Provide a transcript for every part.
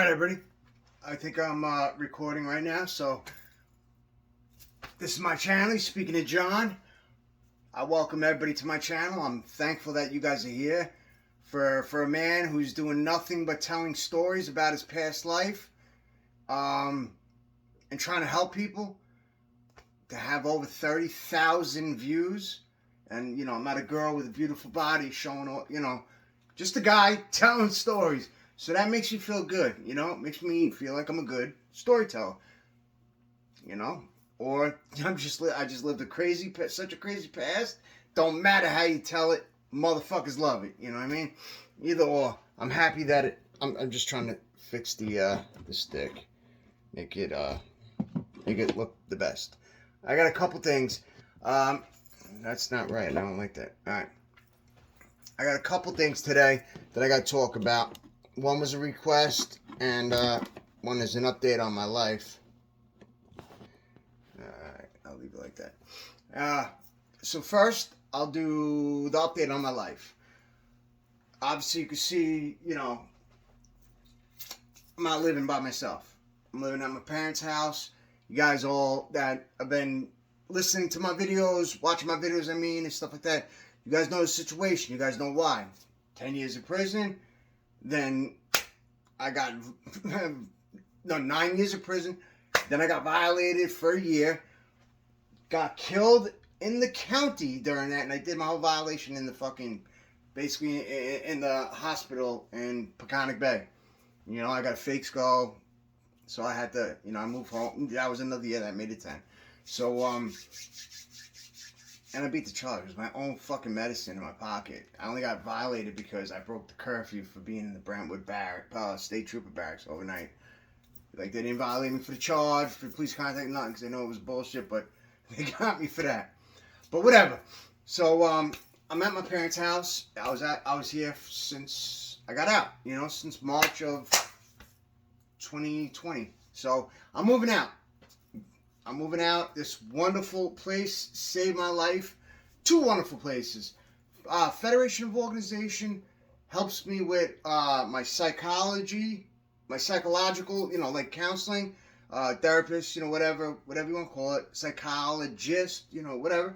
Alright, everybody. I think I'm recording right now, so this is my channel. Speaking of John, I welcome everybody to my channel. I'm thankful that you guys are here. For a man who's doing nothing but telling stories about his past life and trying to help people, to have over 30,000 views. And, you know, I'm not a girl with a beautiful body showing all, you know, just a guy telling stories. So that makes you feel good, you know? It makes me feel like I'm a good storyteller, you know? Or I just lived such a crazy past. Don't matter how you tell it, motherfuckers love it. You know what I mean? Either or. I'm happy that I'm just trying to fix the stick, make it look the best. I got a couple things. That's not right. I don't like that. All right. I got a couple things today that I got to talk about. One was a request, and one is an update on my life. Alright, I'll leave it like that. So first, I'll do the update on my life. Obviously, you can see, you know, I'm not living by myself. I'm living at my parents' house. You guys all that have been listening to my videos, watching my videos, and stuff like that, you guys know the situation. You guys know why. 10 years in prison. Then I got 9 years in prison. Then I got violated for a year. Got killed in the county during that, and I did my whole violation in the basically in the hospital in Peconic Bay. You know, I got a fake skull, so I had to, you know, I moved home. That was another year that made it 10. So, and I beat the charge. It was my own fucking medicine in my pocket. I only got violated because I broke the curfew for being in the Brentwood State Trooper Barracks overnight. Like, they didn't violate me for the charge, for police contact, nothing, because they know it was bullshit, but they got me for that. But whatever. So, I'm at my parents' house. I was here since I got out, you know, since March of 2020. So, I'm moving out. This wonderful place saved my life. 2 wonderful places. Federation of Organization helps me with my psychology, my psychological, you know, like counseling, therapist, you know, whatever you want to call it, psychologist, you know, whatever.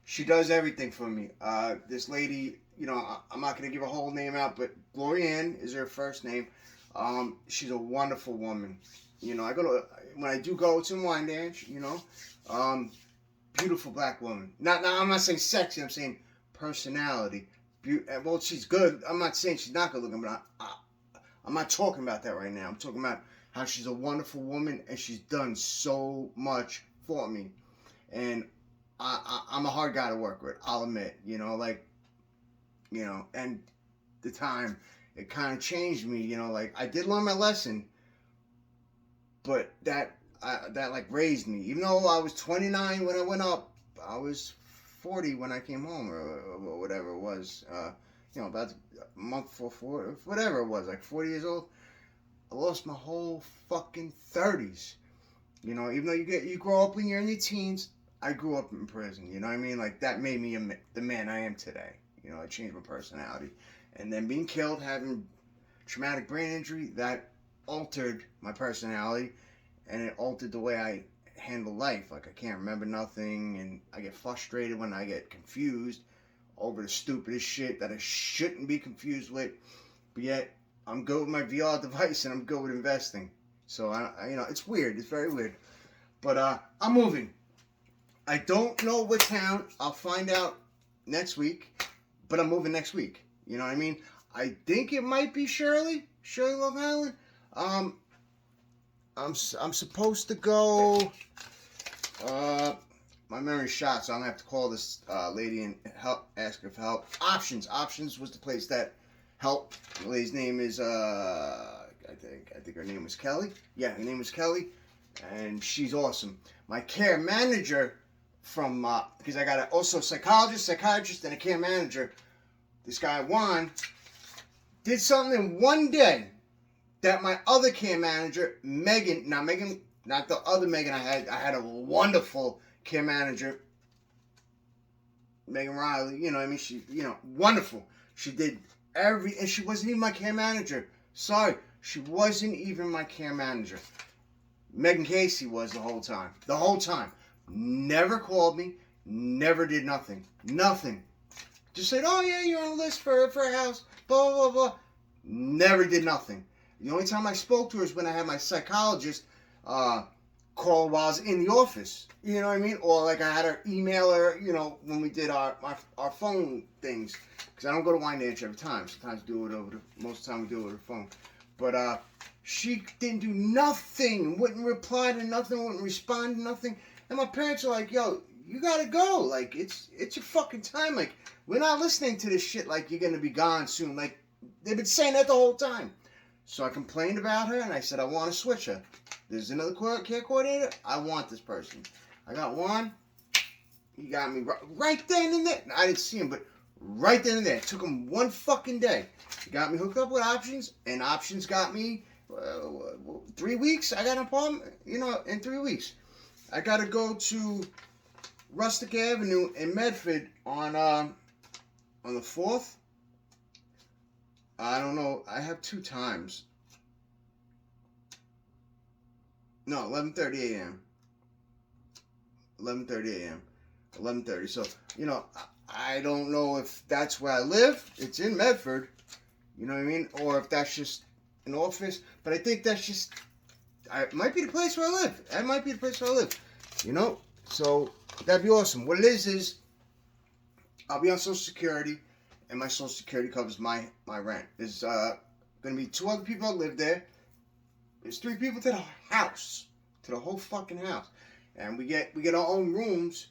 She does everything for me. This lady, you know, I'm not going to give her whole name out, but Gloria Ann is her first name. She's a wonderful woman. You know, when I do go to wine dance, you know, beautiful black woman. I'm not saying sexy, I'm saying personality. Well, she's good. I'm not saying she's not good looking, but I'm not talking about that right now. I'm talking about how she's a wonderful woman and she's done so much for me. And I'm a hard guy to work with, I'll admit. You know, like, you know, and the time, it kind of changed me, you know, like, I did learn my lesson. But that like raised me. Even though I was 29 when I went up, I was 40 when I came home, or whatever it was. You know, about a month before, whatever it was, like 40 years old. I lost my whole fucking 30s. You know, even though you grow up when you're in your teens, I grew up in prison. You know what I mean? Like, that made me the man I am today. You know, it changed my personality. And then being killed, having traumatic brain injury, that altered my personality, and it altered the way I handle life. Like, I can't remember nothing, and I get frustrated when I get confused over the stupidest shit that I shouldn't be confused with. But yet, I'm good with my VR device, and I'm good with investing. So, I you know, it's weird. It's very weird. But I'm moving. I don't know what town. I'll find out next week. But I'm moving next week. You know what I mean? I think it might be Shirley, Long Island. I'm supposed to go. My memory's shot, so I'm gonna have to call this lady and ask her for help. Options was the place that helped. The lady's name is I think her name was Kelly. Yeah, her name was Kelly, and she's awesome. My care manager from because I got also a psychiatrist, and a care manager. This guy Juan did something in one day that my other care manager, Megan, not the other Megan I had a wonderful care manager, Megan Riley, you know, I mean, she, you know, wonderful. She did and she wasn't even my care manager. Sorry. She wasn't even my care manager. Megan Casey was the whole time. The whole time. Never called me. Never did nothing. Nothing. Just said, oh yeah, you're on a list for a house. Blah, blah, blah. Never did nothing. The only time I spoke to her is when I had my psychologist call while I was in the office. You know what I mean? Or like I had her email her, you know, when we did our phone things. Because I don't go to Wyandanch every time. Sometimes do it most of the time we do it over the phone. But she didn't do nothing. Wouldn't reply to nothing. Wouldn't respond to nothing. And my parents are like, yo, you gotta go. Like, it's your fucking time. Like, we're not listening to this shit like you're gonna be gone soon. Like, they've been saying that the whole time. So I complained about her and I said, I want to switch her. There's another care coordinator. I want this person. I got one. He got me right then and there. I didn't see him, but right then and there. It took him one fucking day. He got me hooked up with Options, and Options got me 3 weeks. I got an apartment, you know, in 3 weeks. I got to go to Rustic Avenue in Medford on the 4th. I don't know. I have 2 times. No, 11:30 a.m. 11:30 a.m. 11:30. So, you know, I don't know if that's where I live. It's in Medford. You know what I mean? Or if that's just an office. But I think that's just... it might be the place where I live. That might be the place where I live. You know? So, that'd be awesome. What it is I'll be on Social Security. And my Social Security covers my rent. There's going to be 2 other people that live there. There's 3 people to the house. To the whole fucking house. And we get our own rooms.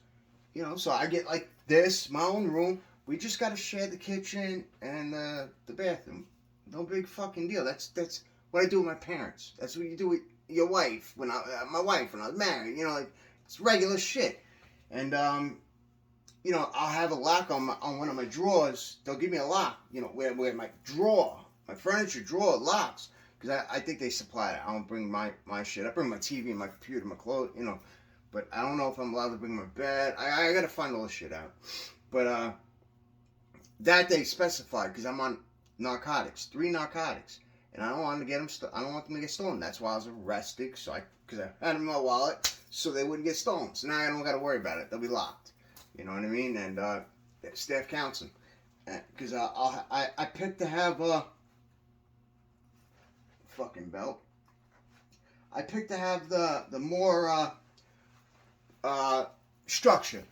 You know, so I get like this, my own room. We just got to share the kitchen and the bathroom. No big fucking deal. That's what I do with my parents. That's what you do with your wife. My wife when I was married. You know, like, it's regular shit. And you know, I'll have a lock on one of my drawers. They'll give me a lock, you know, where my furniture drawer locks. Because I think they supply it. I don't bring my shit. I bring my TV, my computer, my clothes, you know. But I don't know if I'm allowed to bring my bed. I got to find all this shit out. But that they specified, because I'm on narcotics, 3 narcotics. And I don't want to get them. I don't want them to get stolen. That's why I was arrested. Because I had them in my wallet, so they wouldn't get stolen. So now I don't got to worry about it. They'll be locked. You know what I mean? And staff counts them. Because I picked to have fucking belt. I picked to have the more structure.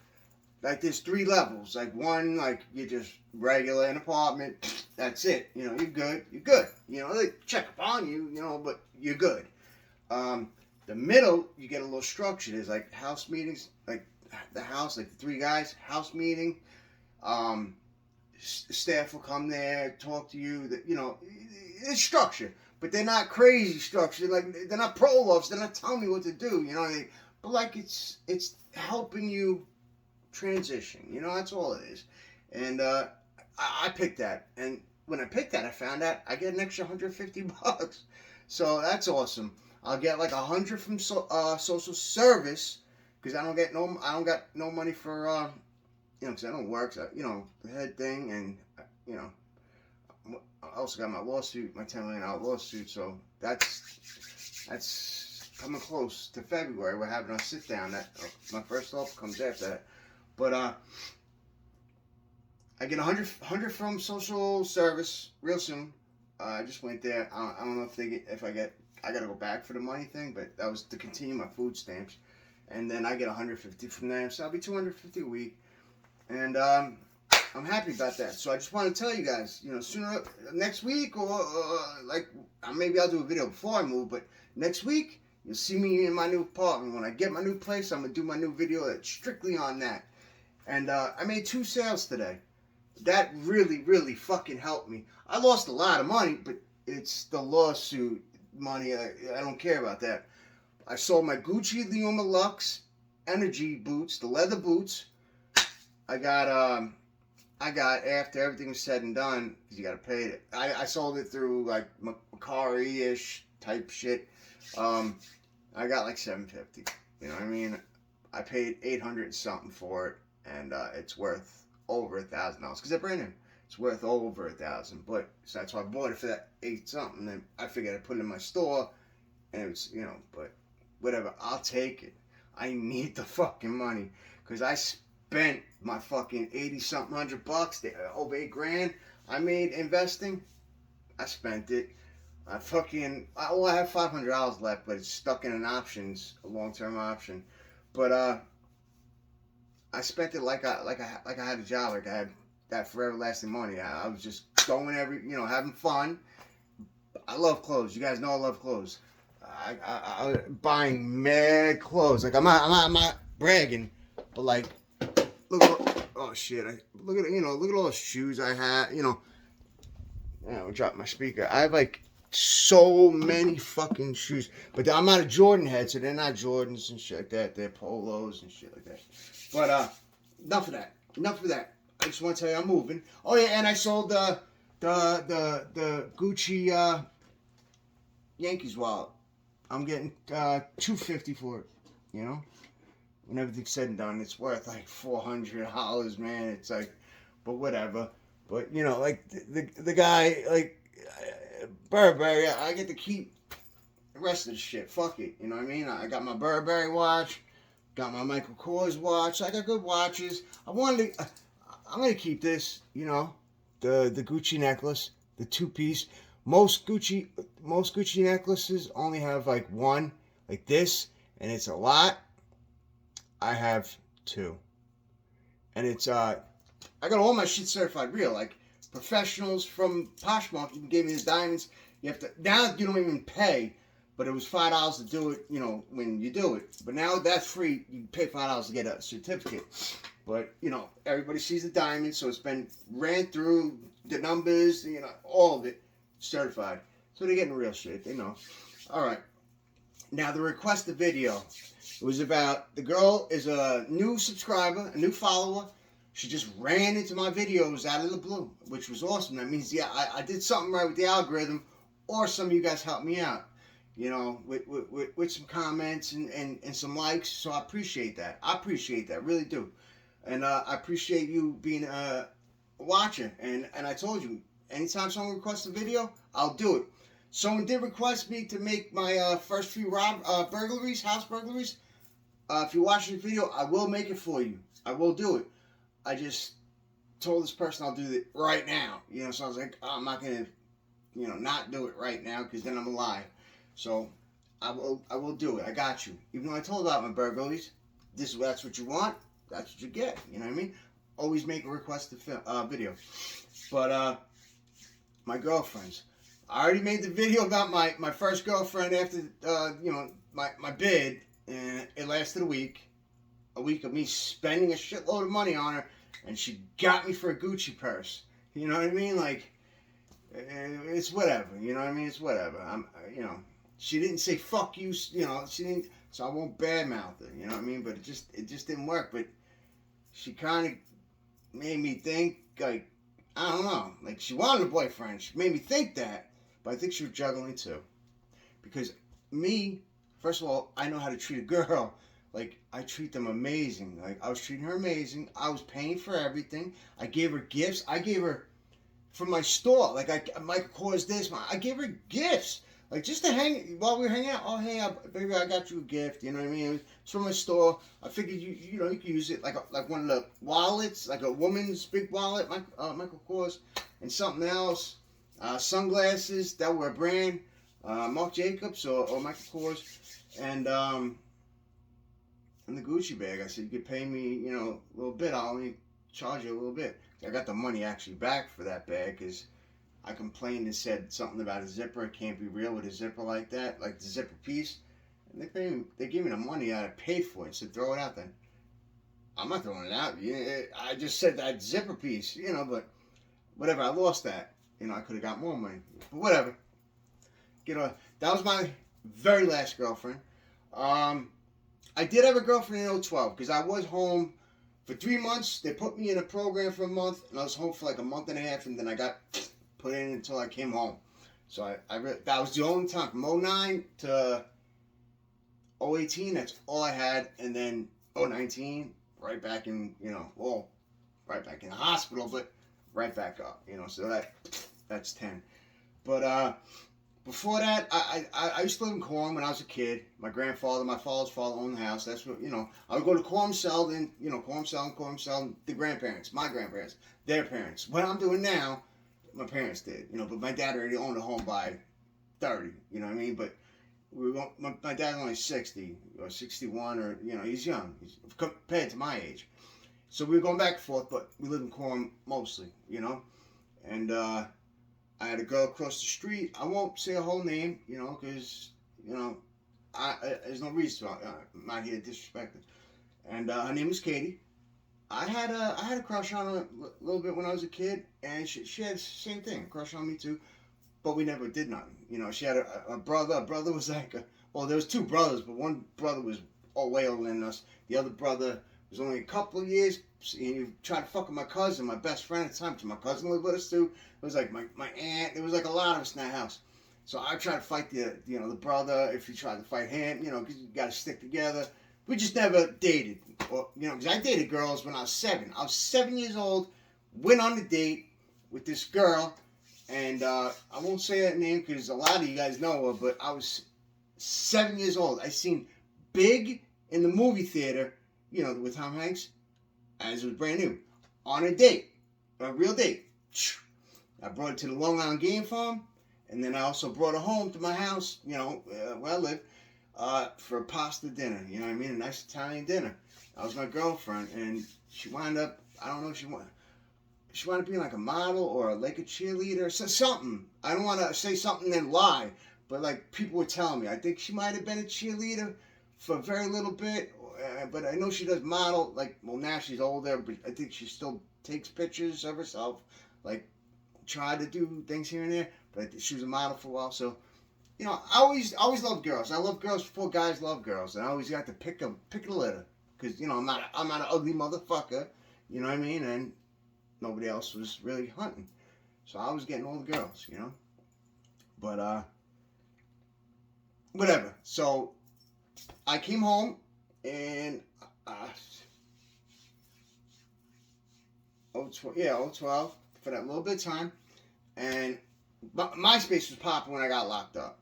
Like there's 3 levels. Like one, like you're just regular in apartment. That's it. You know, you're good. You're good. You know, they check upon you. You know, but you're good. The middle, you get a little structure. There's like house meetings, like the house, like the 3 guys, house meeting. Staff will come there, talk to you. That, you know, it's structure, but they're not crazy structure. Like they're not prolofs. They're not telling me what to do. You know, but like it's helping you transition. You know, that's all it is. And I picked that, and when I picked that, I found out I get an extra $150. So that's awesome. I'll get like 100 from social service, because I don't got no money for you know, because I don't work. So, you know, the head thing, and you know, I also got my lawsuit, my $10 million lawsuit. So that's coming close to February. We're having a sit down. That my first offer comes after that. But I get 100 from social service real soon. I just went there. I don't know I gotta go back for the money thing, but that was to continue my food stamps. And then I get 150 from them, so I'll be 250 a week. And I'm happy about that. So I just want to tell you guys, you know, next week, or like maybe I'll do a video before I move, but next week you'll see me in my new apartment. When I get my new place, I'm gonna do my new video that's strictly on that. And I made 2 sales today. That really, really fucking helped me. I lost a lot of money, but it's the lawsuit money. I don't care about that. I sold my Gucci Luma Lux Energy boots, the leather boots. I got after everything was said and done, because you got to pay it. I sold it through like Macari-ish type shit. I got like $750. You know what I mean? I paid $800 something for it, and it's worth over $1,000 because they're brand new. It's worth over 1,000, but so that's why I bought it for that 8 something. And I figured I'd put it in my store, and it was, but whatever. I'll take it. I need the fucking money because I spent my fucking 80 something $100, over $8,000 I made investing. I spent it. I have $500 left, but it's stuck in an options, a long-term option. But I spent it like I had a job, like I had that forever lasting money. I was just going having fun. I love clothes. You guys know I love clothes. I buying mad clothes. Like I'm not bragging, but like look at oh shit. Look at look at all the shoes I have. I dropped my speaker. I have like so many fucking shoes, but I'm not a Jordan head, so they're not Jordans and shit like that. They're polos and shit like that. But enough of that. Enough of that. I just want to tell you I'm moving. Oh yeah, and I sold the Gucci Yankees wallet. I'm getting $250 for it. When everything's said and done, it's worth like $400, man. It's like, but whatever. But like the guy, like Burberry, I get to keep the rest of the shit. Fuck it. You know what I mean? I got my Burberry watch, got my Michael Kors watch. I got good watches. I'm gonna keep this. The Gucci necklace, the 2-piece. Most Gucci necklaces only have like one, like this, and it's a lot. I have 2, and it's I got all my shit certified real, like professionals from Poshmark even gave me the diamonds. You have to now you don't even pay, but it was $5 to do it. When you do it, but now that's free. You pay $5 to get a certificate. But everybody sees the diamonds, so it's been ran through the numbers. All of it certified. So they're getting real shit. They know. All right. Now the requested video. It was about the girl is a new subscriber, a new follower. She just ran into my videos out of the blue, which was awesome. That means, yeah, I did something right with the algorithm, or some of you guys helped me out, with some comments and some likes. So I appreciate that. Really do. And I appreciate you being a watcher. And I told you, anytime someone requests a video, I'll do it. Someone did request me to make my first few house burglaries. If you watch this video, I will make it for you. I will do it. I just told this person I'll do it right now. So I was like, I'm not going to, not do it right now because then I'm alive. So I will do it. I got you. Even though I told about my burglaries, that's what you want. That's what you get. You know what I mean? Always make a requested video. But my girlfriends. I already made the video about my first girlfriend after my bid, and it lasted a week of me spending a shitload of money on her, and she got me for a Gucci purse. You know what I mean? Like, it's whatever. You know what I mean? It's whatever. She didn't say fuck you. She didn't. So I won't badmouth her. You know what I mean? But it just didn't work. But she kind of made me think, like, I don't know. Like, she wanted a boyfriend. She made me think that. But I think she was juggling too. Because me, first of all, I know how to treat a girl. Like, I treat them amazing. Like, I was treating her amazing. I was paying for everything. I gave her gifts. I gave her from my store. Like, Michael Kors this. I gave her gifts. Like, just to while we were hanging out. Oh, hey, baby, I got you a gift. You know what I mean? It's from my store. I figured you could use it like one of the wallets, like a woman's big wallet, Michael Kors, and something else. Sunglasses that were a brand, Marc Jacobs or Michael Kors, and the Gucci bag. I said you could pay me, a little bit. I'll only charge you a little bit. I got the money actually back for that bag because I complained and said something about a zipper. It can't be real with a zipper like that, like the zipper piece. And they gave me the money I paid for it. Said throw it out then. I'm not throwing it out. I just said that zipper piece, but whatever. I lost that. I could have got more money. But whatever. That was my very last girlfriend. I did have a girlfriend in 2012 because I was home for 3 months. They put me in a program for a month, and I was home for like a month and a half, and then I got put in until I came home. So that was the only time from 2009 to 2018. That's all I had, and then 2019, right back in right back in the hospital, but right back up, you know. So that's 10. But before that, I used to live in Quorum when I was a kid. My grandfather, my father's father owned the house. That's what, you know. I would go to Quorum Selden, you know, Quorum Selden, the grandparents, my grandparents, their parents. What I'm doing now, my parents did, you know. But my dad already owned a home by 30, you know what I mean. But we were going, my dad's only 60 or 61, or you know, he's young, he's compared to my age. So we were going back and forth, but we lived in Quorum mostly, you know. And I had a girl across the street. I won't say her whole name, you know, because, you know, there's no reason to. I'm not here to disrespect her. And her name was Katie. I had a crush on her a little bit when I was a kid, and she had the same thing, a crush on me too. But we never did nothing. You know, she had a brother. A brother was like, well, there was two brothers, but one brother was way older than us. The other brother was only a couple of years. And he tried to fuck with my cousin, my best friend at the time, because my cousin lived with us too. It was like my aunt. There was like a lot of us in that house. So I tried to fight the brother if he tried to fight him, you know, because you got to stick together. We just never dated, or, you know, because I dated girls when I was 7. I was 7 years old, went on a date with this girl, and I won't say that name because a lot of you guys know her, but I was 7 years old. I seen Big in the movie theater, you know, with Tom Hanks, as it was brand new, on a date, a real date. I brought it to the Long Island Game Farm, and then I also brought her home to my house, you know, where I live, for a pasta dinner, you know what I mean, a nice Italian dinner. I was my girlfriend, and she wound up, I don't know if she wound up being like a model or like a cheerleader, so something. I don't want to say something and lie, but like people were telling me, I think she might have been a cheerleader for a very little bit, but I know she does model, like, well, now she's older, but I think she still takes pictures of herself, like, tried to do things here and there, but she was a model for a while. So, you know, I always loved girls. I love girls before guys love girls, and I always got to pick a litter, because, you know, I'm not an ugly motherfucker, you know what I mean, and nobody else was really hunting, so I was getting all the girls, you know. But whatever. So I came home, and 012 for that little bit of time, and MySpace was popping when I got locked up.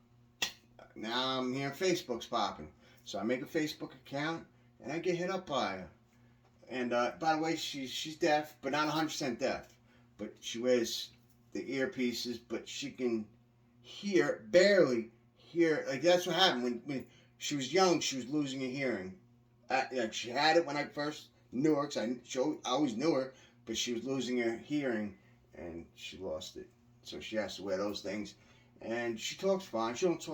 Now I'm hearing Facebook's popping, so I make a Facebook account, and I get hit up by her. And by the way, she's deaf, but not 100% deaf. But she wears the earpieces, but she can barely hear. Like, that's what happened when she was young. She was losing her hearing. Like, she had it when I first knew her, because I always knew her, but she was losing her hearing, and she lost it. So she has to wear those things. And she talks fine. She talks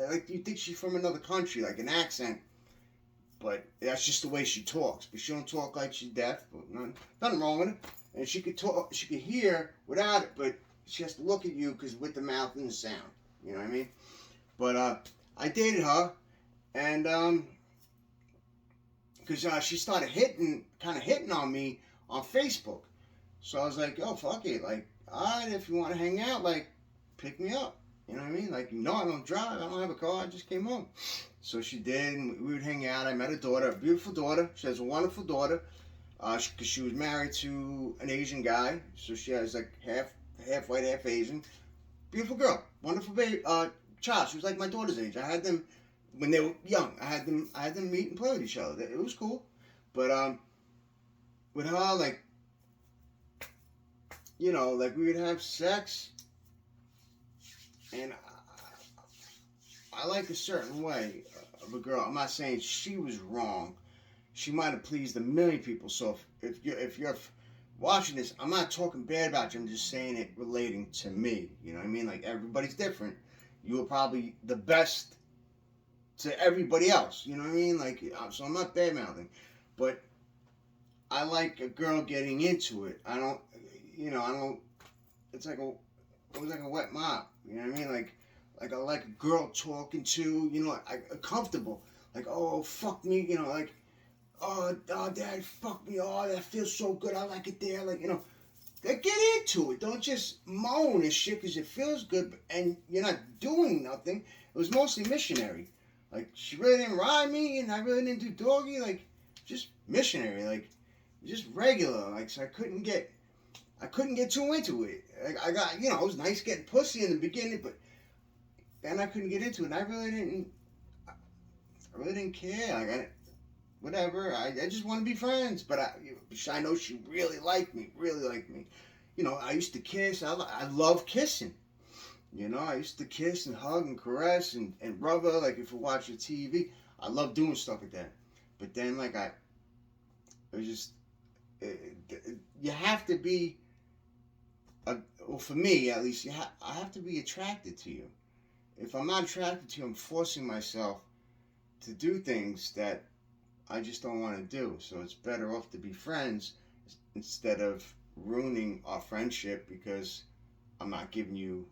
like, you think she's from another country, like an accent. But that's just the way she talks. But she don't talk like she's deaf. But nothing wrong with it. And she could talk, she could hear without it, but she has to look at you because with the mouth and the sound. You know what I mean? But I dated her, and because she started kind of hitting on me on Facebook. So I was like, oh, fuck it. Like, all right, if you want to hang out, like, pick me up. You know what I mean? Like, no, I don't drive. I don't have a car. I just came home. So she did, and we would hang out. I met a daughter, a beautiful daughter. She has a wonderful daughter, because she was married to an Asian guy. So she has, like, half white, half Asian. Beautiful girl. Wonderful baby, child. She was like my daughter's age. I had them when they were young. I had them meet and play with each other. It was cool. But with her, like, you know, like, we would have sex, and I like a certain way of a girl. I'm not saying she was wrong. She might have pleased a million people. So if you're watching this, I'm not talking bad about you. I'm just saying it relating to me. You know what I mean? Like, everybody's different. You were probably the best to everybody else. You know what I mean? Like, so I'm not bad mouthing, but I like a girl getting into it. I don't. It's like it was like a wet mop. You know what I mean? Like I like a girl talking to, you know, comfortable. Like, oh, fuck me, you know, like, oh, dad, fuck me, oh, that feels so good, I like it there, like, you know, get into it. Don't just moan and shit because it feels good and you're not doing nothing. It was mostly missionary. Like, she really didn't ride me, and I really didn't do doggy, like, just missionary, like, just regular, like, so I couldn't get I couldn't get too into it. I got, it was nice getting pussy in the beginning, but then I couldn't get into it. And I really didn't care. Whatever. I just want to be friends. But I know she really liked me. Really liked me. I used to kiss. I love kissing. I used to kiss and hug and caress and rub her, like if we're watching TV. I love doing stuff like that. But then, like, it was just, you have to be, well, for me at least, I have to be attracted to you. If I'm not attracted to you, I'm forcing myself to do things that I just don't want to do. So it's better off to be friends instead of ruining our friendship because I'm not giving you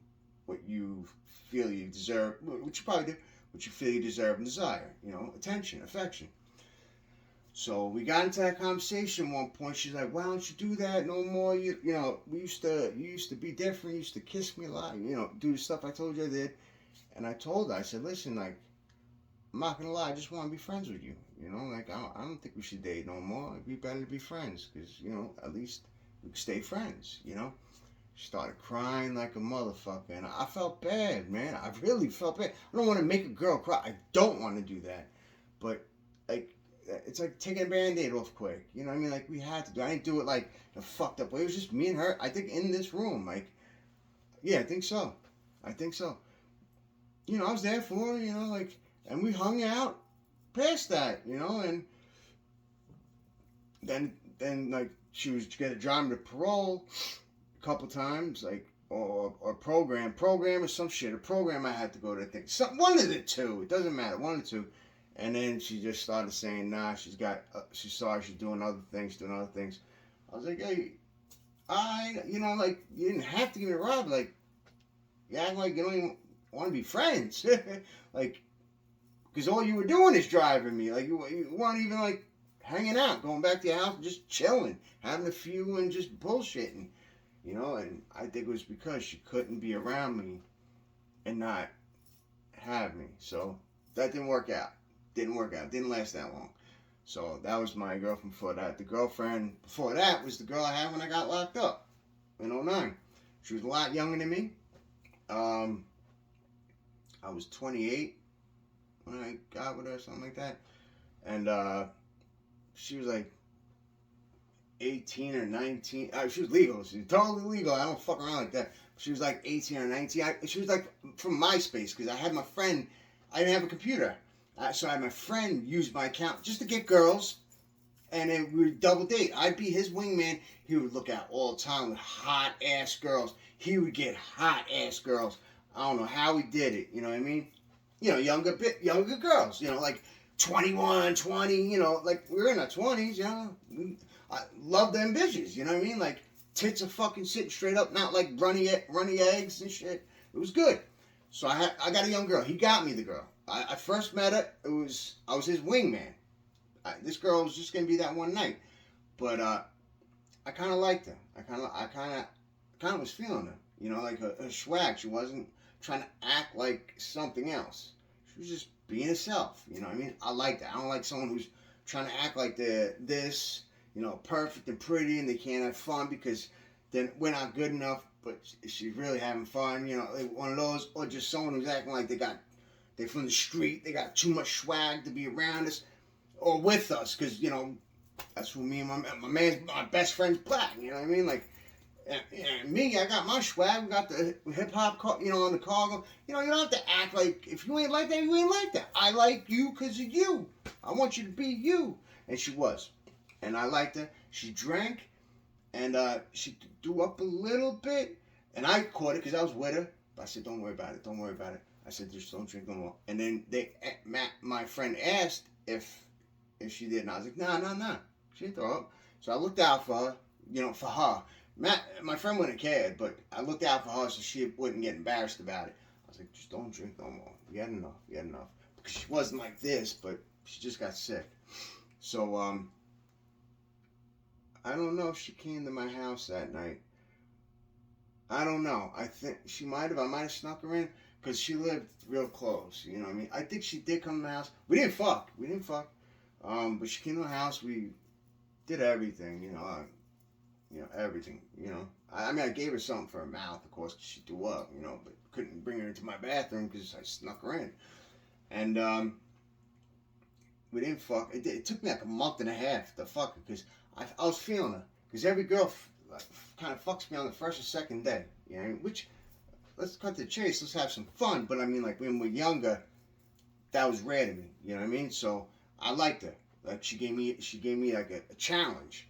what you feel you deserve, which you probably do, what you feel you deserve and desire, attention, affection. So we got into that conversation at one point. She's like, "Why don't you do that no more? You used to be different. You used to kiss me a lot. Do the stuff I told you I did." And I told her, I said, "Listen, like, I'm not gonna lie. I just want to be friends with you. Like, I don't think we should date no more. It'd be better to be friends because at least we can stay friends. She started crying like a motherfucker, and I felt bad, man. I really felt bad. I don't want to make a girl cry. I don't want to do that, but like, it's like taking a Band-Aid off quick. You know what I mean? Like, we had to do. I didn't do it like in a fucked up way. It was just me and her. I think in this room, like, yeah, I think so. I was there for her, like, and we hung out past that, and then like she was gonna drive me to parole a couple times, like, or program or some shit. A program I had to go to. I think one of the two. It doesn't matter. One of the two. And then she just started saying, nah, she's sorry, she's doing other things. I was like, hey, like, you didn't have to give me a ride. Like, you act like you don't even want to be friends. Like, because all you were doing is driving me. Like, you weren't even, like, hanging out, going back to your house, just chilling, having a few and just bullshitting. And I think it was because she couldn't be around me and not have me. So that didn't work out. Didn't last that long. So that was my girlfriend before that. The girlfriend before that was the girl I had when I got locked up in 2009. She was a lot younger than me. I was 28 when I got with her, something like that. And she was like 18 or 19. She was legal. She was totally legal. I don't fuck around like that. She was like 18 or 19. She was like from MySpace because I had my friend. I didn't have a computer. So I had my friend use my account just to get girls, and then we would double date. I'd be his wingman. He would look out all the time with hot ass girls. He would get hot ass girls. I don't know how he did it. You know what I mean? Younger girls. Like 21, 20. Like we were in our 20s. I love them bitches. You know what I mean? Like tits are fucking sitting straight up, not like runny eggs and shit. It was good. So I got a young girl. He got me the girl. I first met her. I was his wingman. This girl was just gonna be that one night, but I kind of liked her. I kind of was feeling her. Like her swag. She wasn't trying to act like something else. She was just being herself. You know what I mean? I liked her. I don't like someone who's trying to act like they're this, perfect and pretty, and they can't have fun because then we're not good enough. But she's really having fun. Like one of those, or just someone who's acting like they're from the street, they got too much swag to be around us or with us, because, that's who me and my best friend's black, you know what I mean? Like, and me, I got my swag, we got the hip-hop, on the cargo. You don't have to act like, if you ain't like that, you ain't like that. I like you because of you. I want you to be you. And she was. And I liked her. She drank, and she threw up a little bit, and I caught it because I was with her. But I said, don't worry about it. I said, just don't drink no more. And then my friend asked if she did, and I was like, nah. She didn't throw up. So I looked out for her, for her. My friend wouldn't have cared, but I looked out for her so she wouldn't get embarrassed about it. I was like, just don't drink no more. You had enough. Because she wasn't like this, but she just got sick. So, I don't know if she came to my house that night. I don't know. I think she might have. I might have snuck her in. Because she lived real close, you know what I mean? I think she did come to the house. We didn't fuck. But she came to the house. We did everything, everything, I mean, I gave her something for her mouth, of course, 'cause she threw up, you know, but couldn't bring her into my bathroom because I snuck her in. And we didn't fuck. It took me like a month and a half to fuck her because I was feeling her. Because every girl kind of fucks me on the first or second day, you know, which, let's cut to the chase, let's have some fun. But I mean, like, when we were younger, that was rare to me, you know what I mean? So I liked her. Like, she gave me like a challenge.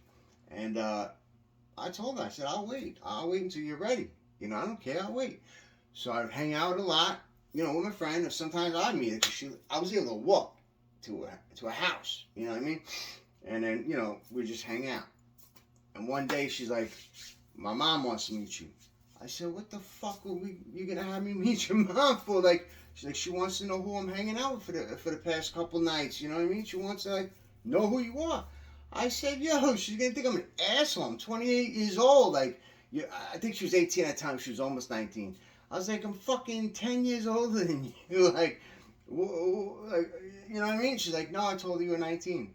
And I told her, I said, I'll wait until you're ready. You know, I don't care, I'll wait. So I would hang out a lot, you know, with my friend, or sometimes I'd meet her because I was able to walk to a house, you know what I mean? And then, you know, we'd just hang out. And one day she's like, my mom wants to meet you. I said, what the fuck are you gonna have me meet your mom for? Like, she's like, she wants to know who I'm hanging out with for the past couple nights, you know what I mean? She wants to, like, know who you are. I said, yo, she's gonna think I'm an asshole. I'm 28 years old. Like, I think she was 18 at the time. She was almost 19. I was like, I'm fucking 10 years older than you. Like, like, you know what I mean? She's like, no, I told her you were 19.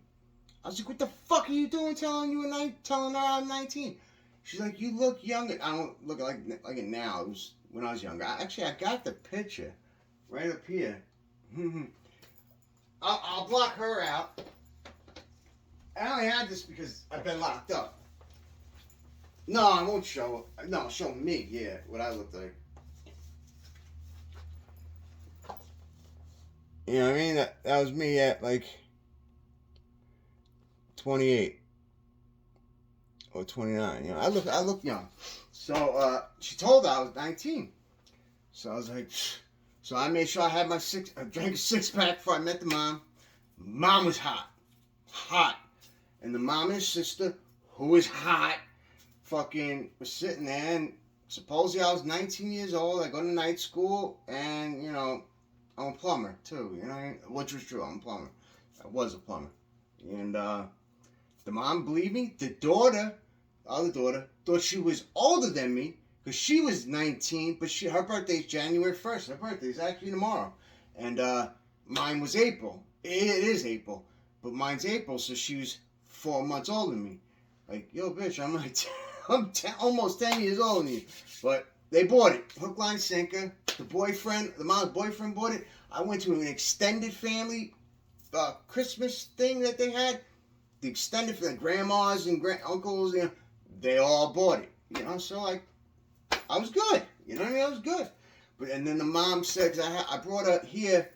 I was like, what the fuck are you doing telling her I'm 19? She's like, you look younger. I don't look like it now. It was when I was younger. Actually, I got the picture right up here. I'll block her out. I only had this because I've been locked up. No, I won't show. No, show me. Yeah, what I look like. You know what I mean? That was me at like 28 or 29. You know, I look young. So she told her I was 19. So I was like, so I made sure I had I drank a 6-pack before I met the mom. Mom was hot. And the mom and sister, who was hot, fucking was sitting there. And supposedly I was 19 years old. I go to night school, and you know, I'm a plumber too. You know, which was true. I'm a plumber. I was a plumber. And the mom believed me. The other daughter, thought she was older than me because she was 19, but her birthday's January 1st. Her birthday's actually tomorrow. And mine was April. It is April. But mine's April, so she was 4 months older than me. Like, yo, bitch, I'm like, almost 10 years older than you. But they bought it. Hook, line, sinker. The mom's boyfriend bought it. I went to an extended family Christmas thing that they had. The extended for the grandmas and uncles, you know, they all bought it. You know, so like, I was good. You know what I mean? I was good. But and then the mom said, cause I brought her here.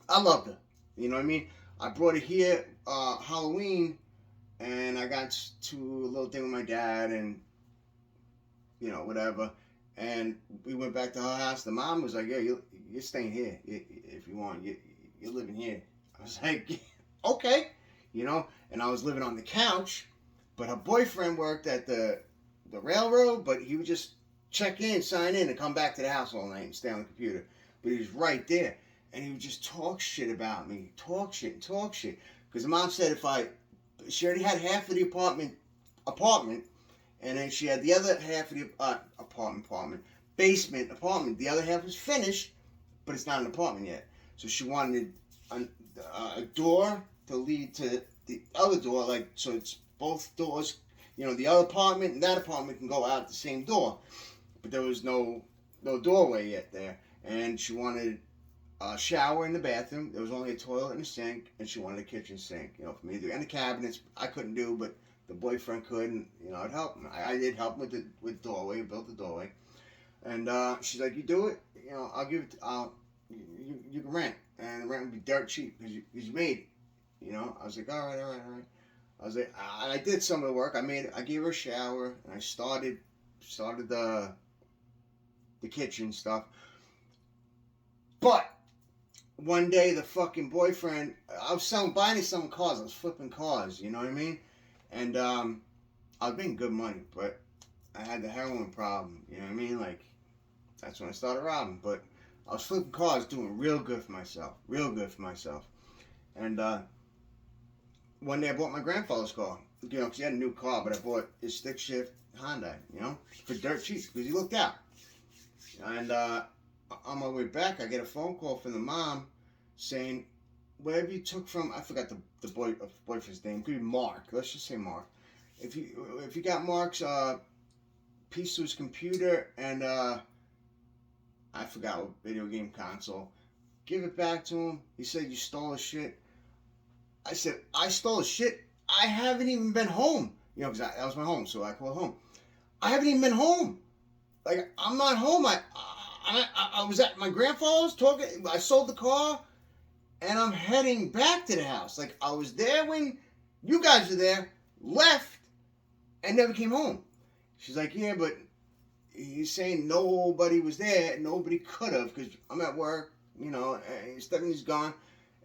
I loved her. You know what I mean? I brought her here Halloween, and I got to a little thing with my dad, and you know, whatever. And we went back to her house. The mom was like, "Yeah, you're staying here if you want. You're living here." I was like, "Okay," you know. And I was living on the couch, but her boyfriend worked at the railroad, but he would just check in, sign in, and come back to the house all night and stay on the computer. But he was right there, and he would just talk shit about me, talk shit. Because the mom said she already had half of the apartment, and then she had the other half of the basement apartment. The other half was finished, but it's not an apartment yet. So she wanted a door to lead to the other door, like, so it's both doors. You know, the other apartment and that apartment can go out the same door, but there was no doorway yet there. And she wanted a shower in the bathroom. There was only a toilet and a sink, and she wanted a kitchen sink. You know, for me to do. And the cabinets I couldn't do, but the boyfriend could, and you know, I'd help him. I did help him with doorway, built the doorway. And she's like, "You do it, you know, I'll give it. You can rent, and the rent would be dirt cheap because you made it." You know, I was like, all right. I was like, I did some of the work. I gave her a shower, and I started the kitchen stuff. But one day, the fucking boyfriend, I was buying some cars. I was flipping cars. You know what I mean? And I was making good money, but I had the heroin problem. You know what I mean? Like, that's when I started robbing. But I was flipping cars, doing real good for myself. And one day I bought my grandfather's car. You know, because he had a new car, but I bought his stick shift Hyundai, you know, for dirt cheap because he looked out. And on my way back, I get a phone call from the mom saying, whatever you took from, I forgot the boyfriend's name, it could be Mark. Let's just say Mark. If you got Mark's piece to his computer, and I forgot what video game console. Give it back to him. He said, you stole his shit. I said, I stole his shit? I haven't even been home. You know, because that was my home, so I called home. I haven't even been home. Like, I'm not home. I was at my grandfather's talking. I sold the car, and I'm heading back to the house. Like, I was there when you guys were there, left, and never came home. She's like, yeah, but he's saying nobody was there. Nobody could have, because I'm at work, you know, and Stephanie's gone,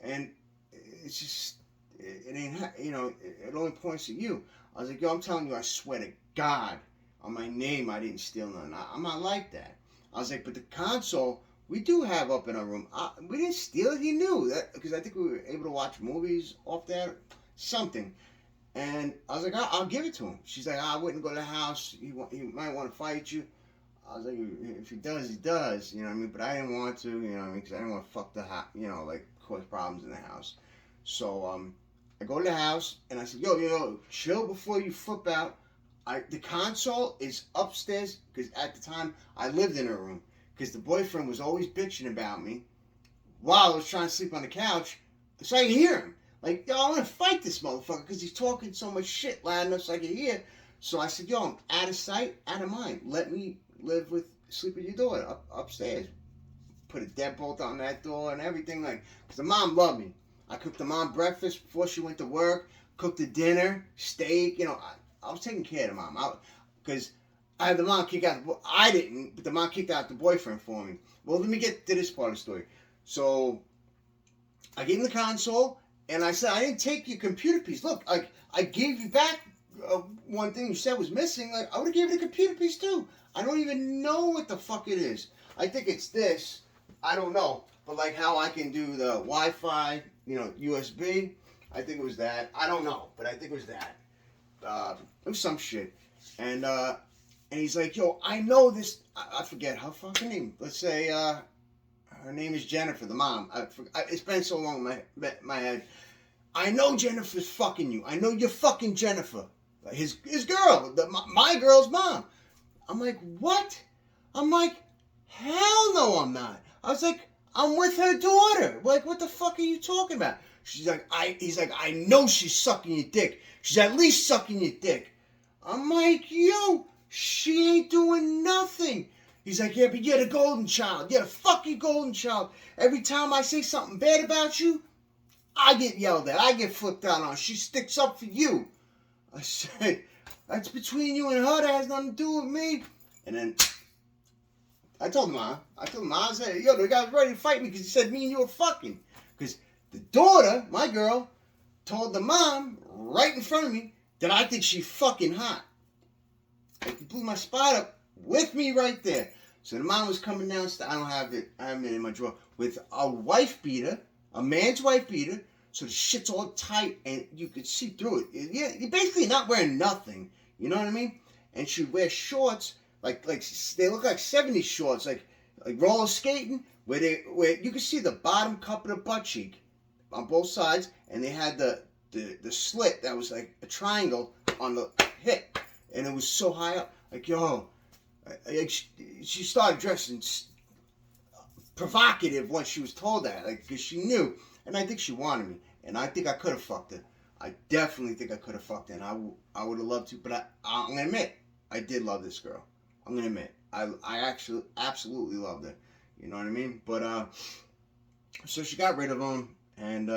and it's just, it ain't, you know, it only points at you. I was like, yo, I'm telling you, I swear to God, on my name, I didn't steal none. I'm not like that. I was like, but the console, we do have up in our room. We didn't steal it. He knew that, because I think we were able to watch movies off there, something. And I was like, I'll give it to him. She's like, I wouldn't go to the house. He might want to fight you. I was like, if he does, he does. You know what I mean? But I didn't want to, you know what I mean? Because I didn't want to fuck the house, you know, like cause problems in the house. So I go to the house and I said, yo, chill before you flip out. The console is upstairs because at the time I lived in her room because the boyfriend was always bitching about me while I was trying to sleep on the couch, so I could hear him. Like, yo, I want to fight this motherfucker because he's talking so much shit loud enough so I can hear. So I said, yo, I'm out of sight, out of mind. Let me sleep with your daughter upstairs. Put a deadbolt on that door and everything. Like, because the mom loved me. I cooked the mom breakfast before she went to work. Cooked the dinner, steak. You know, I was taking care of the mom. Because I had the mom kick out. I didn't, but the mom kicked out the boyfriend for me. Well, let me get to this part of the story. So I gave him the console. And I said, I didn't take your computer piece. Look, I gave you back one thing you said was missing. Like, I would have given you the computer piece too. I don't even know what the fuck it is. I think it's this. I don't know. But like how I can do the Wi-Fi, you know, USB. I think it was that. I don't know. But I think it was that. It was some shit. And he's like, yo, I know this. I forget her fucking name. Let's say, her name is Jennifer, the mom. It's been so long in my head. I know Jennifer's fucking you. I know you're fucking Jennifer. His girl. My girl's mom. I'm like, what? I'm like, hell no I'm not. I was like, I'm with her daughter. Like, what the fuck are you talking about? He's like, I know she's sucking your dick. She's at least sucking your dick. I'm like, yo, she ain't doing nothing. He's like, yeah, but you're the golden child. You're the fucking golden child. Every time I say something bad about you, I get yelled at. I get flipped out on. She sticks up for you. I said, that's between you and her. That has nothing to do with me. And then I told Mom, I said, yo, the guy's ready to fight me because he said me and you were fucking. Because the daughter, my girl, told the mom right in front of me that I think she's fucking hot. I blew my spot up with me right there. So the mom was coming downstairs. I haven't it in my drawer. With a wife beater, a man's wife beater. So the shit's all tight and you could see through it. Yeah, you're basically not wearing nothing. You know what I mean? And she'd wear shorts, like they look like 70s shorts, like roller skating, where you could see the bottom cup of the butt cheek on both sides, and they had the slit that was like a triangle on the hip, and it was so high up. Like, yo, she started dressing provocative once she was told that, like, because she knew, and I think she wanted me, and I think I could have fucked her. I definitely think I could have fucked her, and I would have loved to, but I'm gonna admit, I did love this girl. I'm gonna admit, I actually absolutely loved her. You know what I mean? But so she got rid of him, and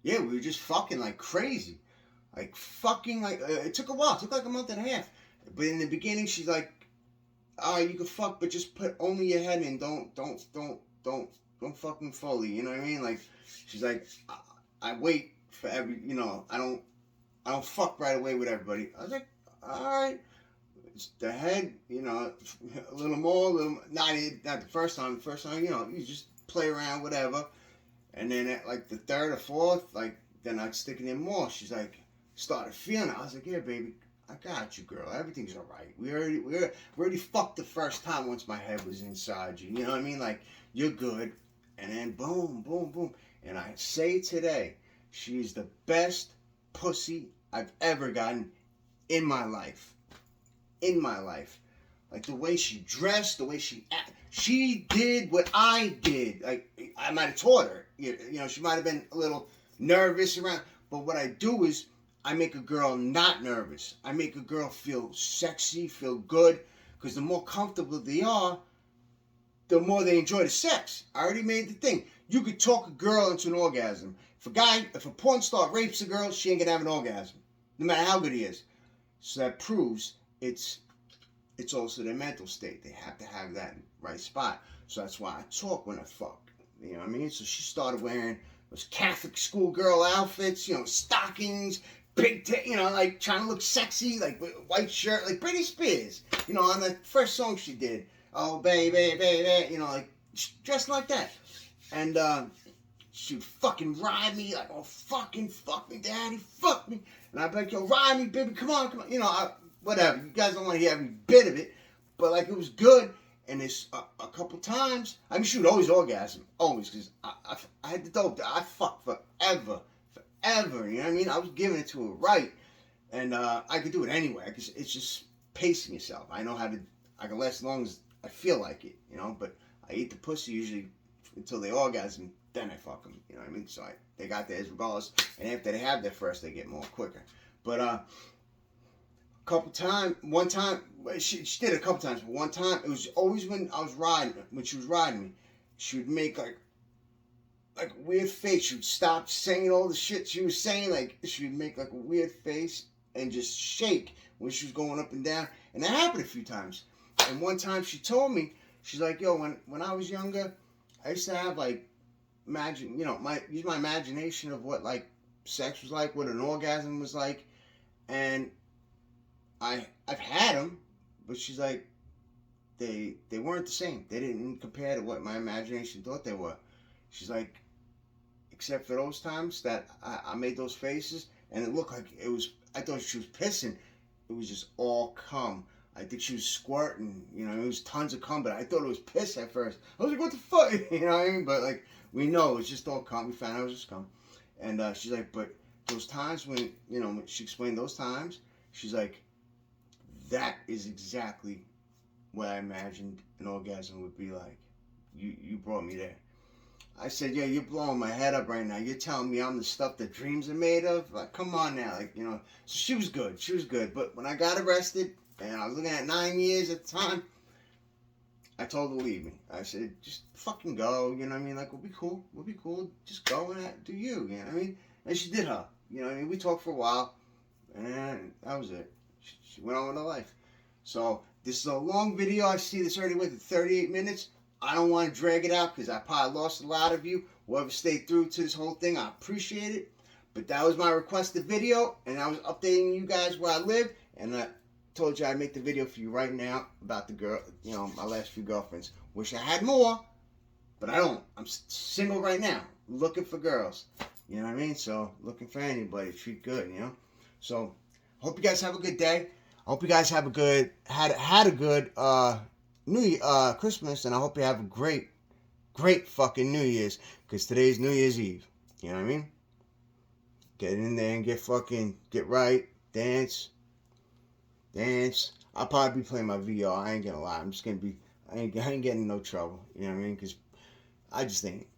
yeah, we were just fucking like crazy. Like, fucking, like, it took a while. It took like a month and a half. But in the beginning, she's like, you can fuck, but just put only your head in. Don't fucking fully. You know what I mean? Like, she's like, I wait for every, you know, I don't fuck right away with everybody. I was like, all right. It's the head, you know, a little more, not the first time. The first time, you know, you just play around, whatever. And then at like the third or fourth, like, then I'd stick it in more. She's like, started feeling it. I was like, yeah, baby, I got you, girl. Everything's all right. We already fucked the first time once my head was inside you. You know what I mean? Like, you're good. And then boom, boom, boom. And I say today, she's the best pussy I've ever gotten in my life. In my life. Like the way she dressed, the way she acted. She did what I did. Like, I might have taught her. You know, she might have been a little nervous around. But what I do is, I make a girl not nervous. I make a girl feel sexy, feel good. Because the more comfortable they are, the more they enjoy the sex. I already made the thing. You could talk a girl into an orgasm. If a porn star rapes a girl, she ain't gonna have an orgasm. No matter how good he is. So that proves it's also their mental state. They have to have that right spot. So that's why I talk when I fuck. You know what I mean? So she started wearing those Catholic schoolgirl outfits, you know, stockings, big, you know, like trying to look sexy, like with a white shirt, like Britney Spears. You know, on the first song she did, oh baby, baby, you know, like dressed like that. And she'd fucking ride me, like, oh fucking fuck me, daddy, fuck me. And I'd be like, yo, ride me, baby, come on, come on. You know, whatever. You guys don't want to hear every bit of it, but like it was good. And it's a couple times. I mean, she would always orgasm, always, because I had the dope. I fucked forever. You know what I mean? I was giving it to her right, and I could do it anyway. It's just pacing yourself. I know I can last as long as I feel like it, you know. But I eat the pussy usually until they orgasm, then I fuck them. You know what I mean? So they got theirs regardless, and after they have their first, they get more quicker. But one time, she did it a couple times, but one time, it was always when she was riding me, she would make like a weird face. She would stop saying all the shit she was saying, like, she would make like a weird face and just shake when she was going up and down, and that happened a few times. And one time she told me, she's like, yo, when I was younger, I used to have like, use my imagination of what like sex was like, what an orgasm was like, and I've had them, but she's like, they weren't the same. They didn't compare to what my imagination thought they were. She's like, except for those times that I made those faces, and it looked like I thought she was pissing. It was just all cum. I think she was squirting, you know, it was tons of cum, but I thought it was piss at first. I was like, what the fuck? You know what I mean? But like, we know it's just all cum. We found out it was just cum. And she's like, but those times when, you know, when she explained those times, she's like, that is exactly what I imagined an orgasm would be like. You brought me there. I said, yeah, you're blowing my head up right now. You're telling me I'm the stuff that dreams are made of? Like, come on now. Like, you know. So she was good. She was good. But when I got arrested, and I was looking at 9 years at the time, I told her to leave me. I said, just fucking go. You know what I mean? Like, we'll be cool. We'll be cool. Just go and do you. You know what I mean? And she did her. You know what I mean? We talked for a while. And that was it. She went on with her life. So, this is a long video. I see this already went to 38 minutes. I don't want to drag it out because I probably lost a lot of you. Whoever stayed through to this whole thing, I appreciate it. But that was my requested video, and I was updating you guys where I live, and I told you I'd make the video for you right now about the girl, you know, my last few girlfriends. Wish I had more, but I don't. I'm single right now, looking for girls. You know what I mean? So, looking for anybody to treat good, you know? So, hope you guys have a good day. I hope you guys have a good, had a good, Christmas, and I hope you have a great fucking New Year's, because today's New Year's Eve. You know what I mean? Get in there and get right, dance. I'll probably be playing my VR. I ain't gonna lie. I ain't getting in no trouble. You know what I mean? Because I just think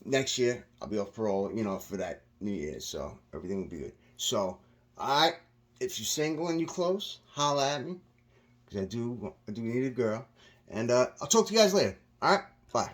next year I'll be off parole, you know, for that New Year's, so everything will be good. So, alright, if you're single and you close, holla at me, because I do need a girl. And I'll talk to you guys later. Alright? Bye.